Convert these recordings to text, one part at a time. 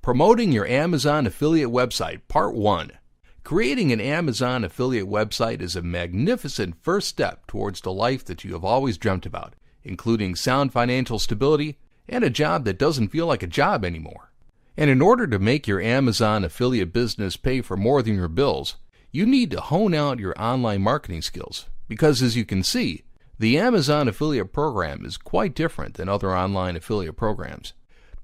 Promoting your Amazon affiliate website, Part 1. Creating an Amazon affiliate website is a magnificent first step towards the life that you have always dreamt about, including sound financial stability and a job that doesn't feel like a job anymore. And in order to make your Amazon affiliate business pay for more than your bills, you need to hone out your online marketing skills, because as you can see, the Amazon affiliate program is quite different than other online affiliate programs.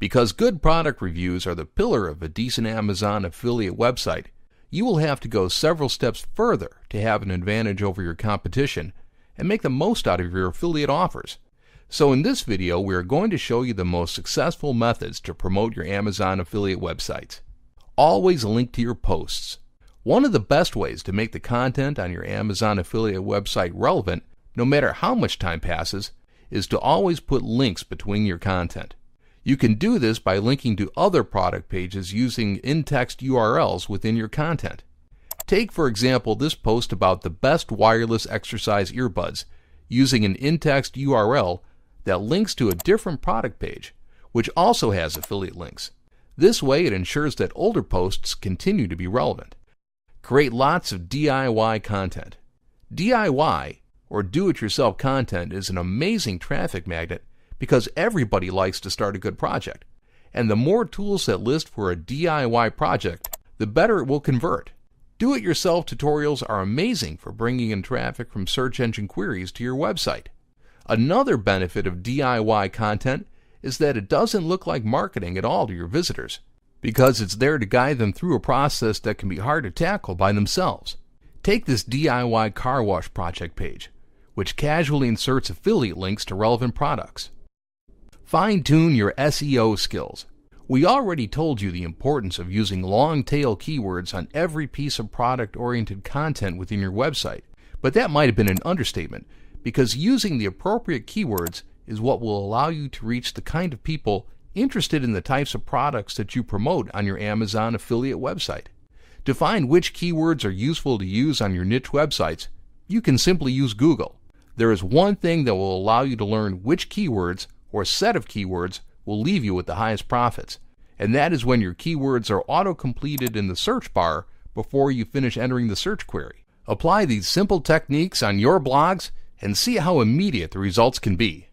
Because good product reviews are the pillar of a decent Amazon affiliate website, you will have to go several steps further to have an advantage over your competition and make the most out of your affiliate offers. So in this video, we are going to show you the most successful methods to promote your Amazon affiliate websites. Always link to your posts. One of the best ways to make the content on your Amazon affiliate website relevant, no matter how much time passes, is to always put links between your content. You can do this by linking to other product pages using in-text URLs within your content. Take, for example, this post about the best wireless exercise earbuds using an in-text URL that links to a different product page, which also has affiliate links. This way it ensures that older posts continue to be relevant. Create lots of DIY content. DIY, or do-it-yourself content, is an amazing traffic magnet because everybody likes to start a good project. And the more tools that list for a DIY project, the better it will convert. Do-it-yourself tutorials are amazing for bringing in traffic from search engine queries to your website. Another benefit of DIY content is that it doesn't look like marketing at all to your visitors, because it's there to guide them through a process that can be hard to tackle by themselves. Take this DIY car wash project page, which casually inserts affiliate links to relevant products. Fine-tune your SEO skills. We already told you the importance of using long-tail keywords on every piece of product-oriented content within your website, but that might have been an understatement, because using the appropriate keywords is what will allow you to reach the kind of people interested in the types of products that you promote on your Amazon affiliate website. To find which keywords are useful to use on your niche websites, you can simply use Google. There is one thing that will allow you to learn which keywords or set of keywords will leave you with the highest profits, and that is when your keywords are auto-completed in the search bar before you finish entering the search query. Apply these simple techniques on your blogs and see how immediate the results can be.